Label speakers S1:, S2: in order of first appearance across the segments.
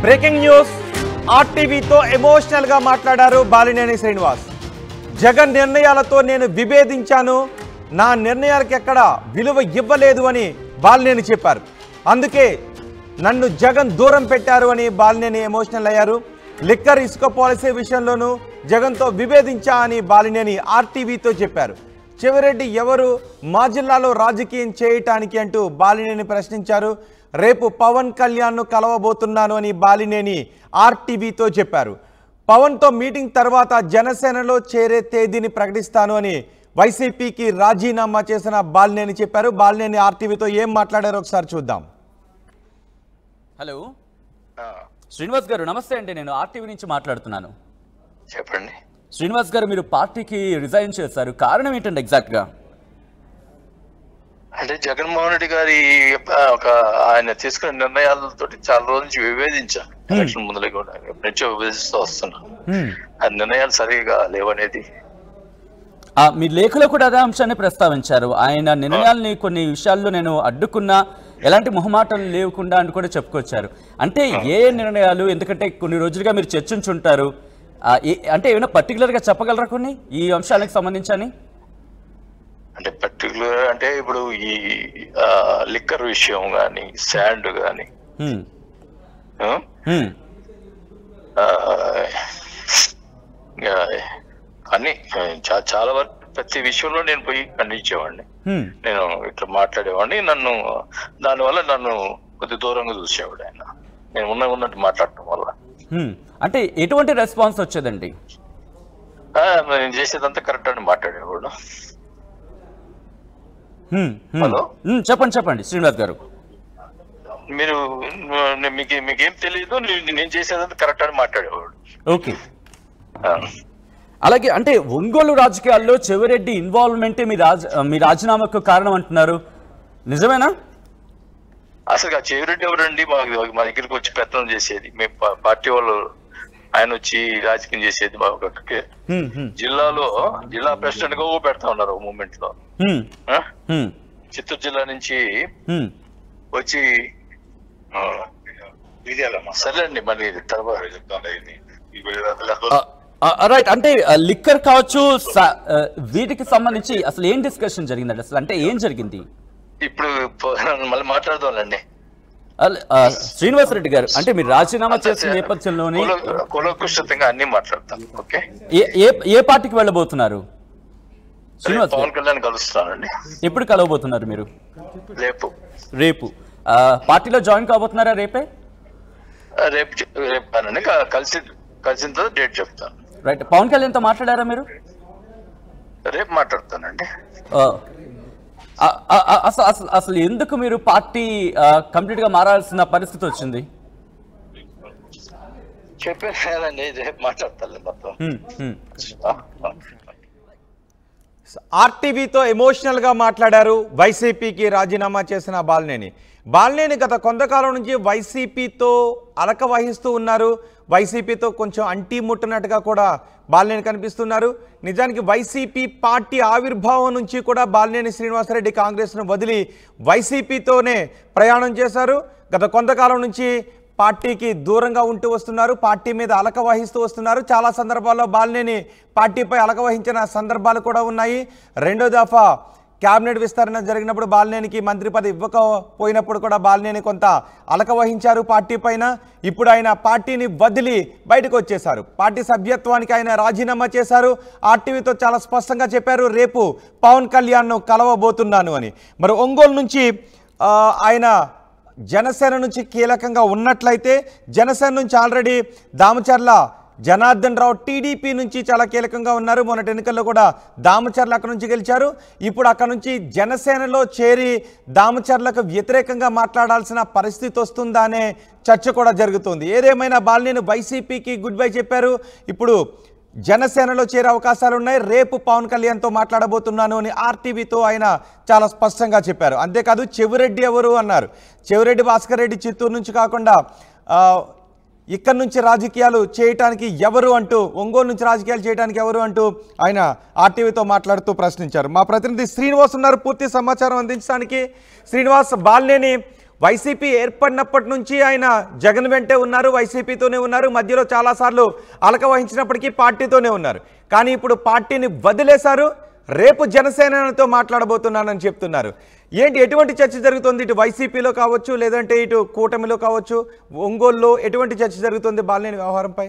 S1: Breaking news ఆర్టీవీతో emotional గా మాట్లాడారు బాలినేని శ్రీనివాస్. జగన్ నిర్ణయాలతో నేను విభేదించాను, నా నిర్ణయాలకు ఎక్కడ విలువ ఇవ్వలేదు అని బాలినేని చెప్పారు. అందుకే నన్ను జగన్ దూరం పెట్టారు అని బాలినేని ఎమోషనల్ అయ్యారు. లిక్కర్ ఇసుక పాలసీ విషయంలోనూ జగన్తో విభేదించా అని బాలినేని ఆర్టీవీతో చెప్పారు. చెవిరెడ్డి ఎవరు మా జిల్లాలో రాజకీయం చేయటానికి అంటూ బాలినేని ప్రశ్నించారు. రేపు పవన్ కళ్యాణ్ను కలవబోతున్నాను అని బాలినేని ఆర్టీవీతో చెప్పారు. పవన్తో మీటింగ్ తర్వాత జనసేనలో చేరే తేదీని ప్రకటిస్తాను అని వైసీపీకి రాజీనామా చేసిన బాలినేని చెప్పారు. బాలినేని ఆర్టీవీతో ఏం మాట్లాడారో ఒకసారి చూద్దాం.
S2: హలో శ్రీనివాస్ గారు, నమస్తే అండి. నేను ఆర్టీవీ నుంచి మాట్లాడుతున్నాను.
S3: చెప్పండి.
S2: శ్రీనివాస్ గారు, మీరు పార్టీకి రిజైన్ చేశారు, కారణం ఏంటండి ఎగ్జాక్ట్గా?
S3: అంటే జగన్మోహన్ రెడ్డి గారి ఆయన తీసుకున్న నిర్ణయాలతో చాలా రోజు నుంచి విభేదించాను. ఎలక్షన్ ముందులే కూడా నుంచో విభేదిస్తూ వస్తున్నాను. ఆ నిర్ణయాలు సరిగా లేవనేది
S2: మీ లేఖలో కూడా అదే అంశాన్ని ప్రస్తావించారు. ఆయన నిర్ణయాలని కొన్ని విషయాల్లో నేను అడ్డుకున్నా, ఎలాంటి మొహమాటలు లేకుండా అని కూడా చెప్పుకొచ్చారు. అంటే ఏ నిర్ణయాలు? ఎందుకంటే కొన్ని రోజులుగా మీరు చర్చించుంటారు. అంటే ఏమైనా పర్టికులర్గా చెప్పగలరా కొన్ని ఈ అంశాలకు సంబంధించి?
S3: అంటే పర్టికులర్ అంటే ఇప్పుడు ఈ లిక్కర్ విషయం కానీ, శాండ్ కానీ, అన్ని చాలా వరకు ప్రతి విషయంలో నేను పోయి ఖండించేవాడిని. నేను ఇట్లా మాట్లాడేవాడిని. దానివల్ల నన్ను కొద్ది దూరంగా చూసేవాడు ఆయన. నేను ఉన్నట్టు మాట్లాడటం వల్ల.
S2: అంటే ఎటువంటి రెస్పాన్స్ వచ్చేదండి?
S3: నేను చేసేదంతా కరెక్ట్ అని మాట్లాడేవాడు. హలో,
S2: చెప్పండి శ్రీనివాస్ గారు.
S3: మీరు మీకేం తెలియదు, నేను చేసేదంతా కరెక్ట్ అని మాట్లాడేవాడు.
S2: ఓకే. అలాగే అంటే ఒంగోలు రాజకీయాల్లో చెవిరెడ్డి ఇన్వాల్వ్మెంటే మీ రాజీనామాకు కారణం అంటున్నారు, నిజమేనా?
S3: అసలు ఆ చెవిరెడ్డి ఎవరండి? మా దగ్గరికి వచ్చి పెత్తనం చేసేది. మేము పార్టీ వాళ్ళు ఆయన వచ్చి రాజకీయం చేసేది. మా జిల్లా ప్రెసిడెంట్ గా పెడతా ఉన్నారు మూమెంట్ లో. చిత్తూరు జిల్లా నుంచి వచ్చి సరేండి మరి తర్వాత
S2: రైట్. అంటే లిక్కర్ కావచ్చు, వీటికి సంబంధించి అసలు ఏం డిస్కషన్ జరిగిందండి? అసలు అంటే ఏం జరిగింది?
S3: ఇప్పుడు మళ్ళీ మాట్లాడదాంలేండి.
S2: శ్రీనివాస్ రెడ్డి గారు, అంటే మీరు రాజీనామా చేసిన నేపథ్యంలోనే
S3: కులకృష్ణంగా అన్ని మాట్లాడతాం. ఓకే.
S2: ఏ పార్టీకి వెళ్ళబోతున్నారు? శ్రీనివాస్
S3: పవన్ కళ్యాణ్ కలుస్తానండి.
S2: ఎప్పుడు కలవబోతున్నారు మీరు?
S3: రేపు.
S2: పార్టీలో జాయిన్ కాబోతున్నారా రేపే?
S3: రేపు కలిసిన తర్వాత డేట్ చెప్తాను.
S2: రైట్. పవన్ కళ్యాణ్తో మాట్లాడారా మీరు?
S3: రేపు మాట్లాడతానండి.
S2: అసలు ఎందుకు మీరు పార్టీ కంప్లీట్ గా మారాల్సిన పరిస్థితి వచ్చింది?
S3: చెప్పేదండి, రేపు మాట్లాడతాను మొత్తం.
S1: ఆర్టీవీతో ఎమోషనల్ గా మాట్లాడారు వైసీపీకి రాజీనామా చేసిన బాలినేని గత కొంతకాలం నుంచి వైసీపీతో అలక వహిస్తూ ఉన్నారు. వైసీపీతో కొంచెం అంటీ ముట్టినట్టుగా కూడా బాలినేని కనిపిస్తున్నారు. నిజానికి వైసీపీ పార్టీ ఆవిర్భావం నుంచి కూడా బాలినేని శ్రీనివాసరెడ్డి కాంగ్రెస్ను వదిలి వైసీపీతోనే ప్రయాణం చేశారు. గత కొంతకాలం నుంచి పార్టీకి దూరంగా ఉంటూ వస్తున్నారు, పార్టీ మీద అలక వహిస్తూ వస్తున్నారు. చాలా సందర్భాల్లో బాలినేని పార్టీపై అలక వహించిన సందర్భాలు కూడా ఉన్నాయి. రెండో దఫా క్యాబినెట్ విస్తరణ జరిగినప్పుడు బాలినేనికి మంత్రి పదవి ఇవ్వకపోయినప్పుడు కూడా బాలినేని కొంత అలక వహించారు పార్టీ పైన. ఇప్పుడు ఆయన పార్టీని వదిలి బయటకు వచ్చేశారు. పార్టీ సభ్యత్వానికి ఆయన రాజీనామా చేశారు. ఆర్టీవీతో చాలా స్పష్టంగా చెప్పారు, రేపు పవన్ కళ్యాణ్ను కలవబోతున్నాను అని. మరి ఒంగోలు నుంచి ఆయన జనసేన నుంచి కీలకంగా ఉన్నట్లయితే, జనసేన నుంచి ఆల్రెడీ దామచర్ల జనార్దన్ రావు టీడీపీ నుంచి చాలా కీలకంగా ఉన్నారు. మొన్నటి ఎన్నికల్లో కూడా దామచర్ల అక్కడ నుంచి గెలిచారు. ఇప్పుడు అక్కడ నుంచి జనసేనలో చేరి దామచర్లకు వ్యతిరేకంగా మాట్లాడాల్సిన పరిస్థితి వస్తుందా అనే చర్చ కూడా జరుగుతుంది. ఏదేమైనా బాలినేని వైసీపీకి గుడ్ బై చెప్పారు. ఇప్పుడు జనసేనలో చేరే అవకాశాలు ఉన్నాయి. రేపు పవన్ కళ్యాణ్తో మాట్లాడబోతున్నాను అని ఆర్టీవీతో ఆయన చాలా స్పష్టంగా చెప్పారు. అంతేకాదు చెవిరెడ్డి ఎవరు అన్నారు. చెవిరెడ్డి భాస్కర్ రెడ్డి చిత్తూరు నుంచి కాకుండా ఇక్కడ నుంచి రాజకీయాలు చేయటానికి ఎవరు అంటూ, ఒంగోలు నుంచి రాజకీయాలు చేయడానికి ఎవరు అంటూ ఆయన ఆర్టీవీతో మాట్లాడుతూ ప్రశ్నించారు. మా ప్రతినిధి శ్రీనివాస్ ఉన్నారు పూర్తి సమాచారం అందించడానికి. శ్రీనివాస్, బాలినేని వైసీపీ ఏర్పడినప్పటి నుంచి ఆయన జగన్ వెంటే ఉన్నారు, వైసీపీతోనే ఉన్నారు, మధ్యలో చాలాసార్లు అలక వహించినప్పటికీ పార్టీతోనే ఉన్నారు. కానీ ఇప్పుడు పార్టీని వదిలేశారు, రేపు జనసేనతో మాట్లాడబోతున్నానని చెప్తున్నారు. ఏంటి, ఎటువంటి చర్చ జరుగుతుంది ఇటు వైసీపీలో కావచ్చు, లేదంటే ఇటు కూటమిలో కావచ్చు, ఒంగోలులో ఎటువంటి చర్చ జరుగుతుంది బాలినేని వ్యవహారంపై?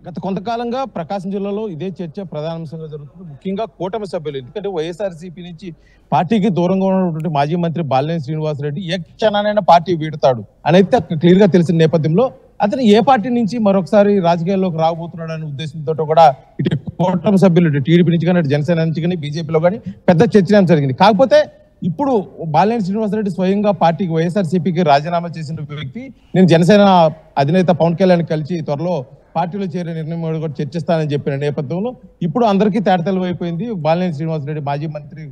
S4: గత కొంతకాలంగా ప్రకాశం జిల్లాలో ఇదే చర్చ ప్రధానాంశంగా జరుగుతుంది. ముఖ్యంగా కూటమి సభ్యులు, ఎందుకంటే వైఎస్ఆర్సీపీ నుంచి పార్టీకి దూరంగా ఉన్నటువంటి మాజీ మంత్రి బాలినేని శ్రీనివాసరెడ్డి ఏ క్షణానైనా పార్టీ వీడతాడు అనేది క్లియర్ గా తెలిసిన నేపథ్యంలో అతను ఏ పార్టీ నుంచి మరొకసారి రాజకీయాల్లోకి రాబోతున్నాడు అనే ఉద్దేశంతో కూడా ఇటు కూటమి సభ్యులు ఇటు టీడీపీ నుంచి కానీ, ఇటు జనసేన నుంచి కానీ, బీజేపీలో కానీ పెద్ద చర్చ జరిగింది. కాకపోతే ఇప్పుడు బాలినేని శ్రీనివాసరెడ్డి స్వయంగా పార్టీకి వైఎస్ఆర్సీపీకి రాజీనామా చేసిన వ్యక్తి, నేను జనసేన అధినేత పవన్ కళ్యాణ్ కలిసి త్వరలో పార్టీలో చేరే నిర్ణయం కూడా చర్చిస్తానని చెప్పిన నేపథ్యంలో ఇప్పుడు అందరికీ తేటతెల్లం అయిపోయింది. బాలినేని శ్రీనివాసరెడ్డి మాజీ మంత్రి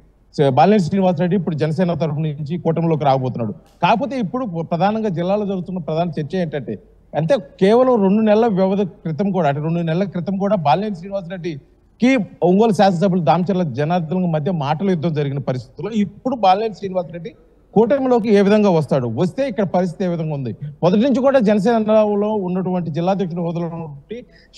S4: బాలినేని శ్రీనివాసరెడ్డి ఇప్పుడు జనసేన తరఫు నుంచి కూటమిలోకి రాబోతున్నాడు. కాకపోతే ఇప్పుడు ప్రధానంగా జిల్లాలో జరుగుతున్న ప్రధాన చర్చ ఏంటంటే, అంటే కేవలం 2 నెలల వ్యవధి క్రితం కూడా, అంటే 2 నెలల క్రితం కూడా బాలినేని శ్రీనివాసరెడ్డికి ఒంగోలు శాసనసభ్యులు దామచర్ల జనార్దన్ మధ్య మాటల యుద్ధం జరిగిన పరిస్థితుల్లో ఇప్పుడు బాలినేని శ్రీనివాసరెడ్డి కూటమిలోకి ఏ విధంగా వస్తే ఇక్కడ పరిస్థితి ఏ విధంగా ఉంది. మొదటి నుంచి కూడా జనసేనలో ఉన్నటువంటి జిల్లాధ్యక్షుడు హోదాలో ఉన్నటువంటి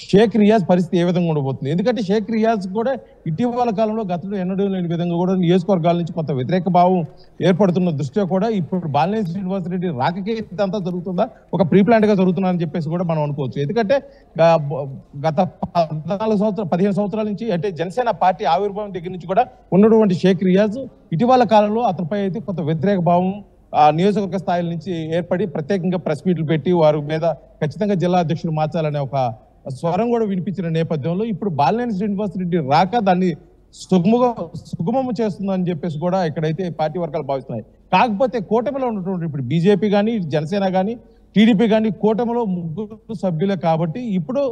S4: షేక్ రియాజ్ పరిస్థితి ఏ విధంగా ఉండబోతుంది. ఎందుకంటే షేక్ రియాజ్ కూడా ఇటీవల కాలంలో గతంలో ఎన్నడూ లేని విధంగా కూడా నియోజకవర్గాల నుంచి కొంత వ్యతిరేక భావం ఏర్పడుతున్న దృష్ట్యా కూడా ఇప్పుడు బాలినేని శ్రీనివాసరెడ్డి రాకకే ఇదంతా జరుగుతుందా, ఒక ప్రీ ప్లాంట్ గా జరుగుతుందా అని చెప్పేసి కూడా మనం అనుకోవచ్చు. ఎందుకంటే గత 15 సంవత్సరాల నుంచి, అంటే జనసేన పార్టీ ఆవిర్భావం దగ్గర నుంచి కూడా ఉన్నటువంటి షేక్ రియాజ్ ఇటీవల కాలంలో అతనిపై అయితే కొంత వ్యతిరేక భావం నియోజకవర్గ స్థాయిల నుంచి ఏర్పడి ప్రత్యేకంగా ప్రెస్ మీట్లు పెట్టి వారి మీద ఖచ్చితంగా జిల్లా అధ్యక్షులు మార్చాలనే ఒక స్వరం కూడా వినిపించిన నేపథ్యంలో ఇప్పుడు బాలినేని శ్రీనివాసరెడ్డి రాక దాన్ని సుగమం చేస్తుందని చెప్పేసి కూడా ఇక్కడైతే పార్టీ వర్గాలు భావిస్తున్నాయి. కాకపోతే కూటమిలో ఉన్నటువంటి ఇప్పుడు బీజేపీ కానీ, జనసేన కానీ, టీడీపీ కానీ కూటమిలో 3 సభ్యులే కాబట్టి ఇప్పుడు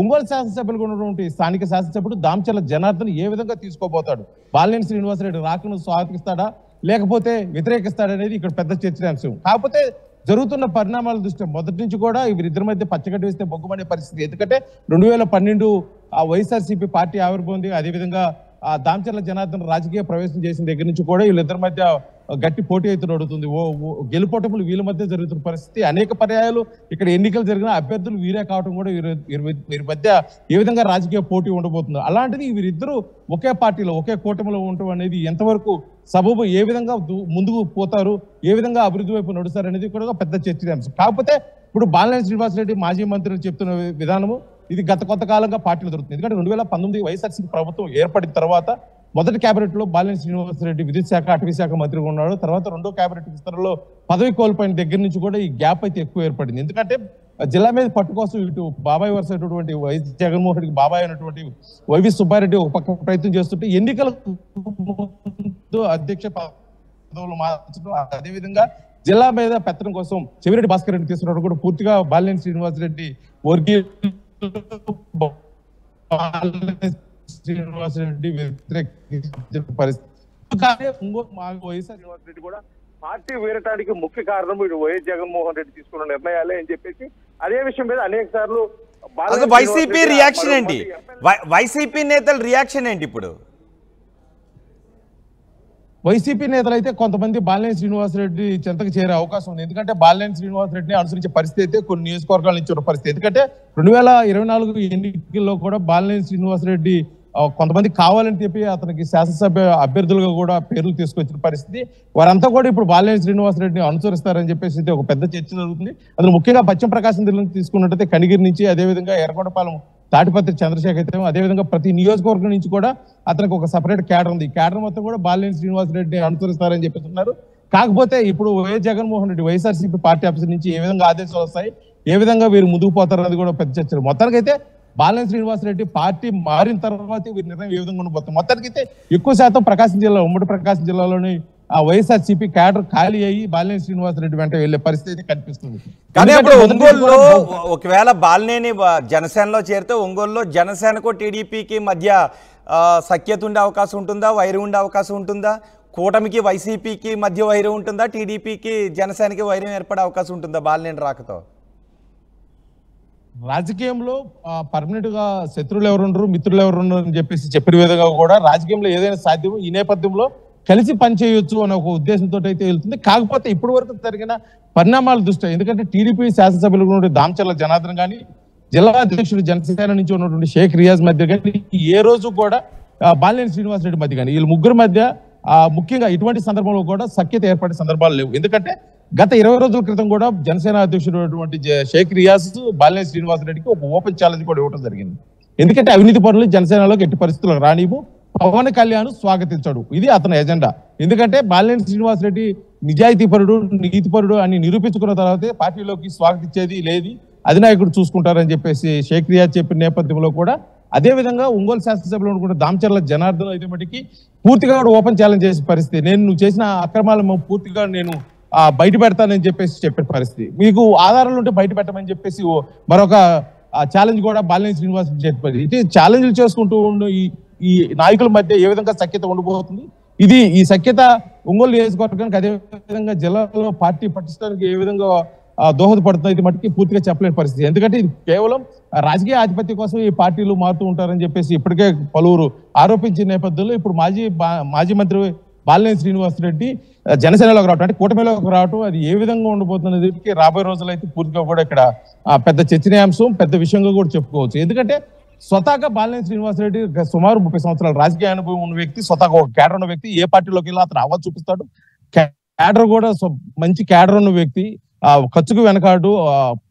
S4: ఒంగోలు శాసనసభ్యులుగా ఉన్నటువంటి స్థానిక శాసనసభ్యుడు దామచర్ల జనార్దన్ ఏ విధంగా తీసుకోబోతాడు, బాలినేని శ్రీనివాసరెడ్డి రాకను స్వాగతిస్తాడా లేకపోతే వ్యతిరేకిస్తాడనేది ఇక్కడ పెద్ద చర్చనీయాంశం. కాకపోతే జరుగుతున్న పరిణామాల దృష్ట్యా మొదటి నుంచి కూడా వీరిద్దరి మధ్య పచ్చగడ్డి వేస్తే బొగ్గుమనే పరిస్థితి. ఎందుకంటే 2012 వైఎస్ఆర్సీపీ పార్టీ ఆవిర్భావం, అదేవిధంగా దామచర్ల జనార్దన్ రాజకీయ ప్రవేశం చేసిన దగ్గర నుంచి కూడా వీళ్ళిద్దరి మధ్య గట్టి పోటీ అయితే నడుతుంది. గెలుపోటములు వీళ్ళ మధ్య జరుగుతున్న పరిస్థితి. అనేక పర్యాయాలు ఇక్కడ ఎన్నికలు జరిగిన అభ్యర్థులు వీరే కావడం కూడా వీరి మధ్య ఏ విధంగా రాజకీయ పోటీ ఉండబోతుందో, అలాంటిది వీరిద్దరూ ఒకే పార్టీలో ఒకే కూటమిలో ఉండటం అనేది ఎంతవరకు సబబు, ఏ విధంగా ముందుకు పోతారు, ఏ విధంగా అభివృద్ధి వైపు నడుస్తారు అనేది కూడా పెద్ద చర్చనీయాంశం. కాకపోతే ఇప్పుడు బాలినేని శ్రీనివాసరెడ్డి మాజీ మంత్రులు చెప్తున్న విధానము ఇది గత కొంతకాలంగా పార్టీలో జరుగుతుంది. ఎందుకంటే 2019 వైఎస్ఆర్సీపీ ప్రభుత్వం ఏర్పడిన తర్వాత మొదటి కేబినెట్ లో బాలినేని శ్రీనివాసరెడ్డి విద్యుత్ శాఖ, అటవీ శాఖ మంత్రిగా ఉన్నాడు. తర్వాత 2వ కేబినెట్ విస్తరణలో పదవి కోల్పోయిన దగ్గర నుంచి కూడా ఈ గ్యాప్ అయితే ఎక్కువ ఏర్పడింది. ఎందుకంటే జిల్లా మీద పట్టు కోసం ఇటు బాబాయ్ వరుసైనటువంటి వైఎస్ జగన్మోహన్ రెడ్డికి బాబాయ్ అయినటువంటి వైవి సుబ్బారెడ్డి ఒక పక్క ప్రయత్నం చేస్తుంటే ఎన్నికలకు అధ్యక్ష పదవులు మార్చడం, అదేవిధంగా జిల్లా మీద పెత్తనం కోసం చెవిరెడ్డి భాస్కర్ రెడ్డి తీసుకున్నప్పుడు కూడా పూర్తిగా బాలినేని శ్రీనివాసరెడ్డి శ్రీనివాసరెడ్డి వ్యతిరేక పరిస్థితి. వైఎస్ఆర్ శ్రీనివాసరెడ్డి కూడా పార్టీ వీరటానికి ముఖ్య కారణం ఇటు వైఎస్ జగన్మోహన్ రెడ్డి తీసుకున్న నిర్ణయాలే అని చెప్పేసి అదే విషయం మీద అనేక సార్లు
S1: వైసీపీ రియాక్షన్ ఏంటి, వైసీపీ నేతల రియాక్షన్ ఏంటి? ఇప్పుడు
S4: వైసీపీ నేతలు అయితే కొంతమంది బాలినేని శ్రీనివాసరెడ్డి చెంతకు చేరే అవకాశం ఉంది. ఎందుకంటే బాలినేని శ్రీనివాసరెడ్డిని అనుసరించే పరిస్థితి అయితే కొన్ని నియోజకవర్గాల నుంచి ఉన్న పరిస్థితి. ఎందుకంటే 2024 ఎన్నికల్లో కూడా బాలినేని శ్రీనివాసరెడ్డి కొంతమంది కావాలని చెప్పి అతనికి శాసనసభ అభ్యర్థులుగా కూడా పేర్లు తీసుకొచ్చిన పరిస్థితి. వారంతా కూడా ఇప్పుడు బాలినేని శ్రీనివాసరెడ్డిని అనుసరిస్తారని చెప్పేసి ఒక పెద్ద చర్చ జరుగుతుంది. అందులో ముఖ్యంగా పశ్చిమ ప్రకాశం జిల్లా నుంచి తీసుకున్నట్టయితే కనిగిరి నుంచి, అదేవిధంగా ఎర్రగొండపాలెం తాటిపత్రి చంద్రశేఖర్ అయితే, అదేవిధంగా ప్రతి నియోజకవర్గం నుంచి కూడా అతనికి ఒక సపరేట్ క్యాడర్ ఉంది. ఈ క్యాడర్ మొత్తం కూడా బాలినేని శ్రీనివాసరెడ్డి అనుసరిస్తారని చెప్పేస్తున్నారు. కాకపోతే ఇప్పుడు YS Jaganmohan Reddy YSRCP party office నుంచి ఏ విధంగా ఆదేశాలు వస్తాయి, ఏ విధంగా వీరు ముందుకు పోతారు అనేది కూడా పెద్ద చర్చలు. మొత్తానికైతే బాలినేని శ్రీనివాసరెడ్డి పార్టీ మారిన తర్వాత వీరి నిర్ణయం ఏ విధంగా ఉండబోతుంది. మొత్తానికైతే ఎక్కువ శాతం ప్రకాశం జిల్లా, ఉమ్మడి ప్రకాశం జిల్లాలోని వైఎస్ఆర్సీపీ క్యాడర్ ఖాళీ అయ్యి బాలినేని శ్రీనివాసరెడ్డి వెంట వెళ్లే పరిస్థితి కనిపిస్తుంది.
S1: కానీ ఇప్పుడు ఒంగోలులో ఒకవేళ బాలినేని జనసేనలో చేరితే ఒంగోలులో జనసేనకు టీడీపీకి మధ్య సఖ్యత ఉండే అవకాశం ఉంటుందా, వైరం ఉండే అవకాశం ఉంటుందా? కూటమికి వైసీపీకి మధ్య వైరం ఉంటుందా, టీడీపీకి జనసేనకి వైరం ఏర్పడే అవకాశం ఉంటుందా బాలినేని రాకతో?
S4: రాజకీయంలో పర్మనెంట్ గా శత్రువులు ఎవరుండరు, మిత్రులు ఎవరుండరు అని చెప్పేసి చెప్పిన విధంగా కూడా రాజకీయంలో ఏదైనా సాధ్యం. ఈ నేపథ్యంలో కలిసి పనిచేయొచ్చు అనే ఒక ఉద్దేశంతో అయితే వెళ్తుంది. కాకపోతే ఇప్పటి వరకు జరిగిన పరిణామాల దృష్ట్యా, ఎందుకంటే టీడీపీ శాసనసభ్యులు ఉన్నటువంటి దామచర్ల జనార్దన్ కానీ, జిల్లా అధ్యక్షుడు జనసేన నుంచి ఉన్నటువంటి షేక్ రియాజ్ మధ్య కానీ, ఏ రోజు కూడా బాలినేని శ్రీనివాసరెడ్డి మధ్య కానీ, వీళ్ళ ముగ్గురు మధ్య ముఖ్యంగా ఇటువంటి సందర్భంలో కూడా సఖ్యత ఏర్పడే సందర్భాలు లేవు. ఎందుకంటే గత 20 రోజుల క్రితం కూడా జనసేన అధ్యక్షుడు షేక్ రియాజ్ బాలినేని శ్రీనివాసరెడ్డికి ఒక ఓపెన్ ఛాలెంజ్ కూడా ఇవ్వడం జరిగింది. ఎందుకంటే అవినీతి పనులు జనసేనలోకి ఎట్టి పరిస్థితులకు రానివ్వు, పవన్ కళ్యాణ్ స్వాగతించాడు. ఇది అతని ఎజెండా. ఎందుకంటే బాలినేని శ్రీనివాసరెడ్డి నిజాయితీపరుడు, నీతిపరుడు అని నిరూపించుకున్న తర్వాతే పార్టీలోకి స్వాగతించేది లేదు, అధినాయకుడు చూసుకుంటారని చెప్పేసి షేక్ రియాజ్ చెప్పిన నేపథ్యంలో కూడా అదే విధంగా ఒంగోలు శాసనసభలో అనుకుంటే దామచర్ల జనార్దన్ అయితే మటుకి పూర్తిగా కూడా ఓపెన్ ఛాలెంజ్ చేసే పరిస్థితి. నువ్వు చేసిన అక్రమాలను పూర్తిగా నేను బయట పెడతానని చెప్పేసి చెప్పిన పరిస్థితి. మీకు ఆధారాలు ఉంటే బయట పెట్టమని చెప్పేసి మరొక ఛాలెంజ్ కూడా బాలినేని శ్రీనివాస్ చెప్పారు. ఇది ఛాలెంజ్లు చేసుకుంటూ ఉన్న ఈ నాయకుల మధ్య ఏ విధంగా సఖ్యత ఉండబోతుంది, ఈ సఖ్యత ఒంగోలు నియోజకవర్గానికి అదే విధంగా జిల్లాలో పార్టీ పటిష్టానికి ఏ విధంగా దోహదపడుతుంది అయితే మటుకి పూర్తిగా చెప్పలేని పరిస్థితి. ఎందుకంటే ఇది కేవలం రాజకీయ ఆధిపత్యం కోసం ఈ పార్టీలు మారుతూ ఉంటారని చెప్పేసి ఇప్పటికే పలువురు ఆరోపించిన నేపథ్యంలో ఇప్పుడు మాజీ మంత్రి బాలినేని శ్రీనివాసరెడ్డి జనసేనలోకి రావటం, అంటే కూటమిలోకి రావటం, అది ఏ విధంగా ఉండబోతున్నది రాబోయే రోజులు అయితే పూర్తిగా కూడా ఇక్కడ పెద్ద చర్చనీయాంశం, పెద్ద విషయంగా కూడా చెప్పుకోవచ్చు. ఎందుకంటే స్వతహాగా బాలినేని శ్రీనివాసరెడ్డి సుమారు 30 సంవత్సరాల రాజకీయ అనుభవం ఉన్న వ్యక్తి, స్వతహాగా ఒక క్యాడర్ ఉన్న వ్యక్తి. ఏ పార్టీలోకి వెళ్ళి అతను అవ్వ చూపిస్తాడు. క్యాడర్ కూడా మంచి క్యాడర్ ఉన్న వ్యక్తి, ఖర్చుకు వెనకాడు,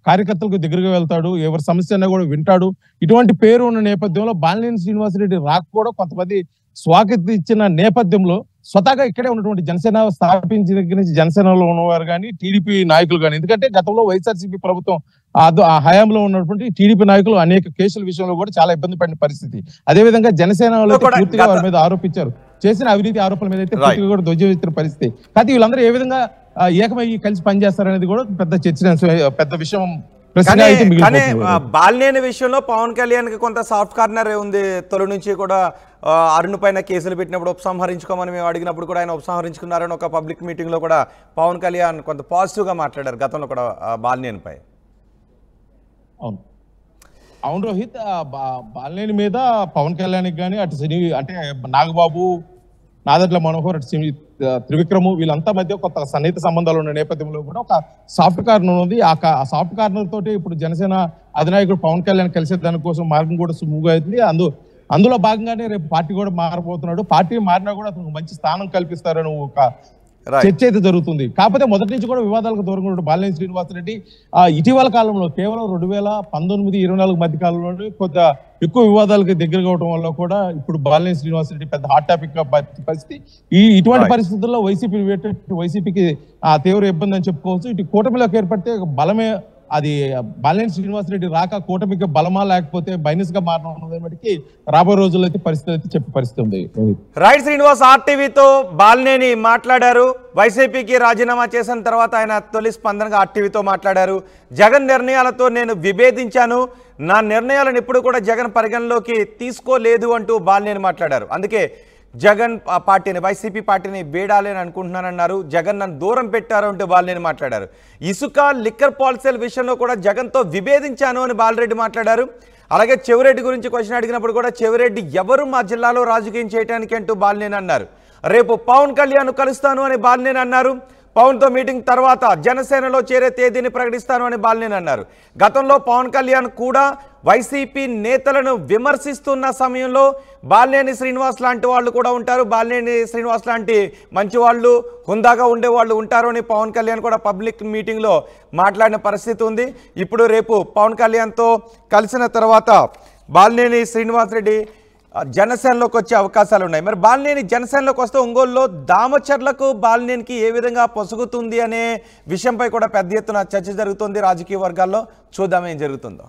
S4: కార్యకర్తలకు దగ్గరగా వెళ్తాడు, ఎవరి సమస్య అయినా కూడా వింటాడు. ఇటువంటి పేరు ఉన్న నేపథ్యంలో బాలినేని శ్రీనివాసరెడ్డి రాక కూడా కొంతమంది స్వాగతించిన నేపథ్యంలో స్వతహాగా ఇక్కడే ఉన్నటువంటి జనసేన స్థాపించిన దగ్గర నుంచి జనసేనలో ఉన్నవారు కానీ, టీడీపీ నాయకులు కానీ, ఎందుకంటే గతంలో వైఎస్ఆర్సీపీ ప్రభుత్వం ఆ హయాంలో ఉన్నటువంటి టీడీపీ నాయకులు అనేక కేసుల విషయంలో కూడా చాలా ఇబ్బంది పడిన పరిస్థితి. అదేవిధంగా జనసేనలో పూర్తిగా వారి మీద ఆరోపించారు, చేసిన అవినీతి ఆరోపణల మీద అయితే పూర్తిగా కూడా ధ్వజమెత్తిన పరిస్థితి. కానీ వీళ్ళందరూ ఏ విధంగా ఏకమయ్యి కలిసి పనిచేస్తారనేది కూడా పెద్ద చర్చ, పెద్ద విషయం.
S1: కానీ బాలినేని విషయంలో పవన్ కళ్యాణ్ కి కొంత సాఫ్ట్ కార్నర్ ఉంది. తొలి నుంచి కూడా అరుణ్ పైన కేసులు పెట్టినప్పుడు ఉపసంహరించుకోమని మేము అడిగినప్పుడు కూడా ఆయన ఉపసంహరించుకున్నారని ఒక పబ్లిక్ మీటింగ్ లో కూడా పవన్ కళ్యాణ్ కొంత పాజిటివ్ గా మాట్లాడారు గతంలో కూడా బాలినేని పై.
S4: అవును రోహిత్, బాలినేని మీద పవన్ కళ్యాణ్ కానీ, అటు అంటే నాగబాబు, నాదెండ్ల మనోహర్, అటు త్రివిక్రము, వీళ్ళంతా మధ్య కొత్త సన్నిహిత సంబంధాలు ఉన్న నేపథ్యంలో కూడా ఒక సాఫ్ట్ కార్నర్ ఉంది. ఆ సాఫ్ట్ కార్నర్ తోటి ఇప్పుడు జనసేన అధినాయకుడు పవన్ కళ్యాణ్ కలిసే దానికోసం మార్గం కూడా సుముగా అవుతుంది. అందులో భాగంగానే రేపు పార్టీ కూడా మారబోతున్నాడు. పార్టీ మారినా కూడా అతనికి మంచి స్థానం కల్పిస్తారని ఒక చర్చ అయితే జరుగుతుంది. కాకపోతే మొదటి నుంచి కూడా వివాదాలకు దూరంగా ఉన్న బాలినేని శ్రీనివాసరెడ్డి ఇటీవల కాలంలో కేవలం 2019-24 మధ్య కాలంలో కొంత ఎక్కువ వివాదాలకు దగ్గర కావడం వల్ల కూడా ఇప్పుడు బాలినేని శ్రీనివాసరెడ్డి పెద్ద హాట్ టాపిక్ గా పరిస్థితి. ఇటువంటి పరిస్థితుల్లో వైసీపీకి తీవ్ర ఇబ్బంది అని చెప్పుకోవచ్చు. ఇటు కూటమిలోకి ఏర్పడితే బలమే, అది బాలినేని శ్రీనివాసరెడ్డి రాక కూటమికి బలమా లేకపోతే మైనస్ గా మారినప్పటికీ రాబోయే రోజుల్లో అయితే పరిస్థితి అయితే చెప్పే పరిస్థితి ఉంది.
S1: రైట్ శ్రీనివాస్, ఆర్టీవీతో బాలినేని మాట్లాడారు. వైసీపీకి రాజీనామా చేసిన తర్వాత ఆయన తొలి స్పందనగా ఆర్టీవీతో మాట్లాడారు. జగన్ నిర్ణయాలతో నేను విభేదించాను, నా నిర్ణయాలను ఎప్పుడు కూడా జగన్ పరిగణలోకి తీసుకోలేదు అంటూ బాలినేని మాట్లాడారు. అందుకే జగన్ పార్టీని, వైసీపీ పార్టీని వేడాలి అని అనుకుంటున్నానన్నారు. జగన్ నన్ను దూరం పెట్టారు అంటూ బాలినేని మాట్లాడారు. ఇసుక, లిక్కర్ పాలసీల విషయంలో కూడా జగన్తో విభేదించాను అని బాలరెడ్డి మాట్లాడారు. అలాగే చెవిరెడ్డి గురించి క్వశ్చన్ అడిగినప్పుడు కూడా చెవిరెడ్డి ఎవరు మా జిల్లాలో రాజకీయం చేయడానికి అంటూ బాలినేని అన్నారు. రేపు పవన్ కళ్యాణ్ కలుస్తాను అని బాలినేని అన్నారు. పవన్తో మీటింగ్ తర్వాత జనసేనలో చేరే తేదీని ప్రకటిస్తాను అని బాలినేని అన్నారు. గతంలో పవన్ కళ్యాణ్ కూడా వైసీపీ నేతలను విమర్శిస్తున్న సమయంలో బాలినేని శ్రీనివాస్ లాంటి వాళ్ళు కూడా ఉంటారు, బాలినేని శ్రీనివాస్ లాంటి మంచి వాళ్ళు, హుందాగా ఉండే వాళ్ళు ఉంటారు అని పవన్ కళ్యాణ్ కూడా పబ్లిక్ మీటింగ్లో మాట్లాడిన పరిస్థితి ఉంది. ఇప్పుడు రేపు పవన్ కళ్యాణ్తో కలిసిన తర్వాత బాలినేని శ్రీనివాసరెడ్డి జనసేనలోకి వచ్చే అవకాశాలు ఉన్నాయి. మరి బాలినేని జనసేనలోకి వస్తే ఒంగోలులో దామచర్లకు బాలినేనికి ఏ విధంగా పొసుగుతుంది అనే విషయంపై కూడా పెద్ద ఎత్తున చర్చ జరుగుతుంది రాజకీయ వర్గాల్లో. చూద్దాం ఏం జరుగుతుందో.